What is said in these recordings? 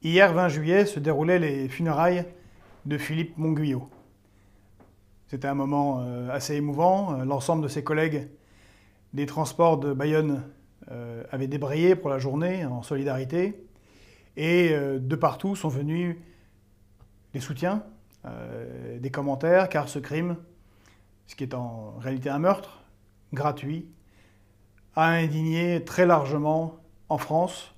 Hier, 20 juillet, se déroulaient les funérailles de Philippe Monguillot. C'était un moment assez émouvant. L'ensemble de ses collègues des transports de Bayonne avaient débrayé pour la journée en solidarité. Et de partout sont venus des soutiens, des commentaires, car ce crime, ce qui est en réalité un meurtre gratuit, a indigné très largement en France.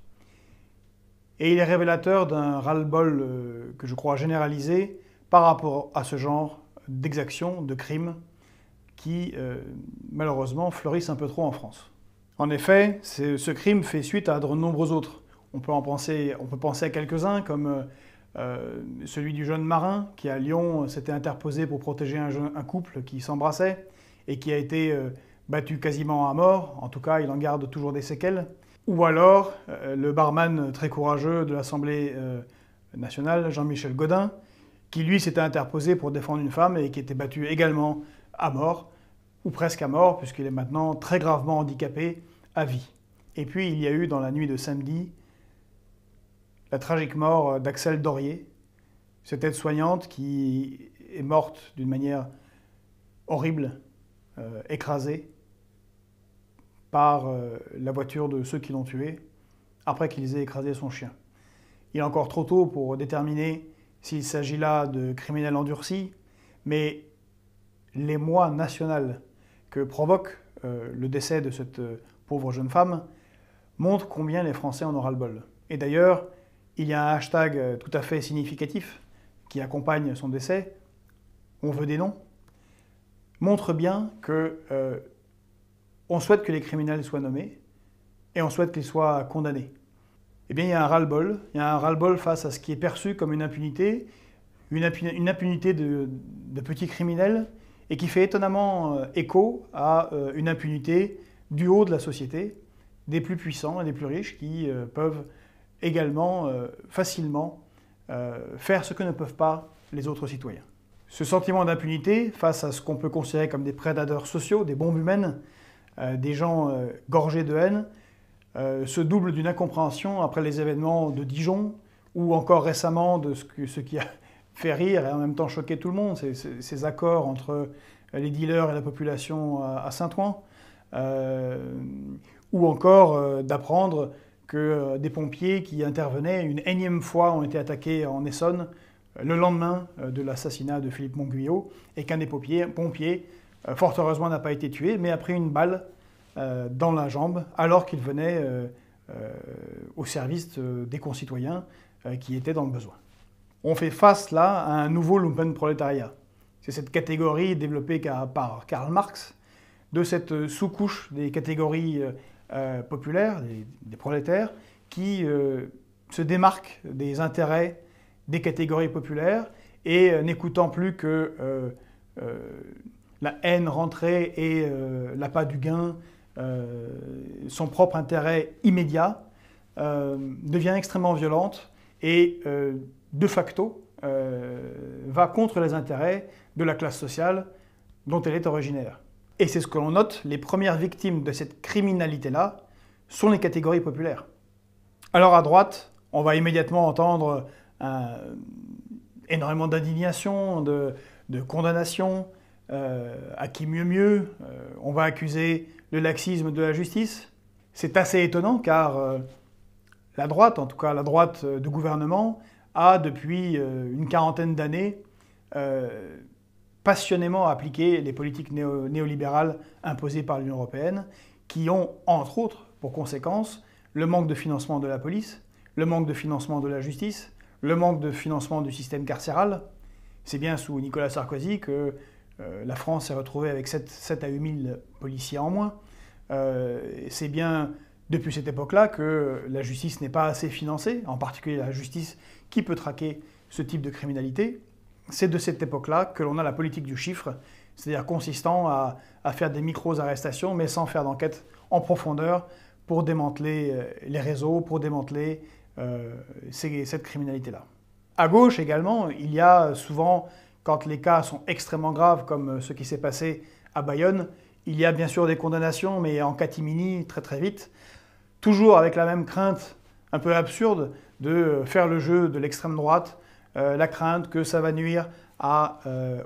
Et il est révélateur d'un ras-le-bol que je crois généralisé par rapport à ce genre d'exactions, de crimes qui, malheureusement, fleurissent un peu trop en France. En effet, ce crime fait suite à de nombreux autres. On peut penser à quelques-uns, comme celui du jeune marin qui, à Lyon, s'était interposé pour protéger un couple qui s'embrassait et qui a été battu quasiment à mort. En tout cas, il en garde toujours des séquelles. Ou alors le barman très courageux de l'Assemblée nationale, Jean-Michel Gaudin, qui lui s'était interposé pour défendre une femme et qui était battu également à mort, ou presque à mort, puisqu'il est maintenant très gravement handicapé à vie. Et puis il y a eu dans la nuit de samedi la tragique mort d'Axelle Dorier, cette aide-soignante qui est morte d'une manière horrible, écrasée par la voiture de ceux qui l'ont tué, après qu'ils aient écrasé son chien. Il est encore trop tôt pour déterminer s'il s'agit là de criminels endurcis, mais l'émoi national que provoque le décès de cette pauvre jeune femme montre combien les Français en ont ras-le-bol. Et d'ailleurs, il y a un hashtag tout à fait significatif qui accompagne son décès, « On veut des noms », montre bien que on souhaite que les criminels soient nommés et on souhaite qu'ils soient condamnés. Eh bien, il y a un ras-le-bol. Il y a un ras-le-bol face à ce qui est perçu comme une impunité de petits criminels et qui fait étonnamment écho à une impunité du haut de la société, des plus puissants et des plus riches qui peuvent également facilement faire ce que ne peuvent pas les autres citoyens. Ce sentiment d'impunité face à ce qu'on peut considérer comme des prédateurs sociaux, des bombes humaines, des gens gorgés de haine, se double d'une incompréhension après les événements de Dijon, ou encore récemment de ce qui a fait rire et en même temps choqué tout le monde, ces accords entre les dealers et la population à Saint-Ouen, ou encore d'apprendre que des pompiers qui intervenaient une énième fois ont été attaqués en Essonne le lendemain de l'assassinat de Philippe Monguillot, et qu'un des pompiers fort heureusement n'a pas été tué, mais a pris une balle dans la jambe alors qu'il venait au service des concitoyens qui étaient dans le besoin. On fait face là à un nouveau lumpenprolétariat. C'est cette catégorie développée par Karl Marx, de cette sous-couche des catégories populaires, des prolétaires, qui se démarquent des intérêts des catégories populaires et n'écoutant plus que la haine rentrée et l'appât du gain, son propre intérêt immédiat, devient extrêmement violente et de facto va contre les intérêts de la classe sociale dont elle est originaire. Et c'est ce que l'on note, les premières victimes de cette criminalité-là sont les catégories populaires. Alors à droite, on va immédiatement entendre énormément d'indignation, de condamnation, à qui mieux, on va accuser le laxisme de la justice. C'est assez étonnant car la droite, en tout cas la droite du gouvernement, a depuis une quarantaine d'années passionnément appliqué les politiques néolibérales imposées par l'Union européenne, qui ont, entre autres, pour conséquence, le manque de financement de la police, le manque de financement de la justice, le manque de financement du système carcéral. C'est bien sous Nicolas Sarkozy que la France s'est retrouvée avec 7 à 8 000 policiers en moins. C'est bien depuis cette époque-là que la justice n'est pas assez financée, en particulier la justice qui peut traquer ce type de criminalité. C'est de cette époque-là que l'on a la politique du chiffre, c'est-à-dire consistant à faire des micros-arrestations, mais sans faire d'enquête en profondeur pour démanteler les réseaux, pour démanteler cette criminalité-là. À gauche également, il y a souvent, quand les cas sont extrêmement graves, comme ce qui s'est passé à Bayonne, il y a bien sûr des condamnations, mais en catimini, très très vite, toujours avec la même crainte un peu absurde de faire le jeu de l'extrême droite, la crainte que ça va nuire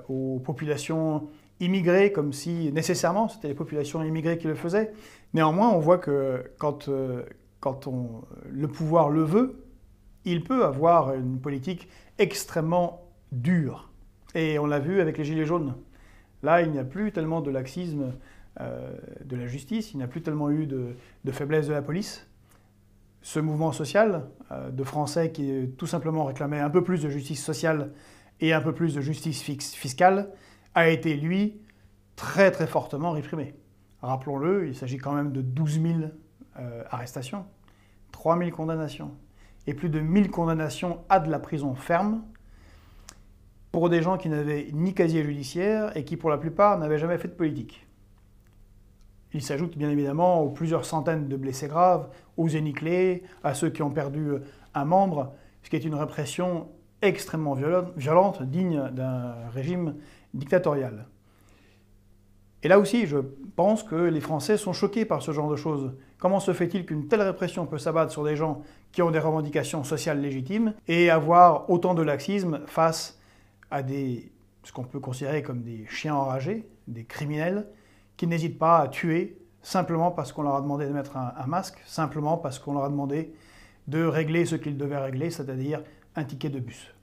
aux populations immigrées, comme si nécessairement c'était les populations immigrées qui le faisaient. Néanmoins, on voit que quand le pouvoir le veut, il peut avoir une politique extrêmement dure. Et on l'a vu avec les Gilets jaunes. Là, il n'y a plus tellement de laxisme de la justice, il n'y a plus tellement eu de faiblesse de la police. Ce mouvement social de Français qui tout simplement réclamait un peu plus de justice sociale et un peu plus de justice fiscale a été, lui, très très fortement réprimé. Rappelons-le, il s'agit quand même de 12 000 arrestations, 3 000 condamnations et plus de 1 000 condamnations à de la prison ferme pour des gens qui n'avaient ni casier judiciaire et qui, pour la plupart, n'avaient jamais fait de politique. Il s'ajoute bien évidemment aux plusieurs centaines de blessés graves, aux éniclés, à ceux qui ont perdu un membre, ce qui est une répression extrêmement violente, digne d'un régime dictatorial. Et là aussi, je pense que les Français sont choqués par ce genre de choses. Comment se fait-il qu'une telle répression peut s'abattre sur des gens qui ont des revendications sociales légitimes et avoir autant de laxisme face à ce qu'on peut considérer comme des chiens enragés, des criminels, qui n'hésitent pas à tuer simplement parce qu'on leur a demandé de mettre un masque, simplement parce qu'on leur a demandé de régler ce qu'ils devaient régler, c'est-à-dire un ticket de bus.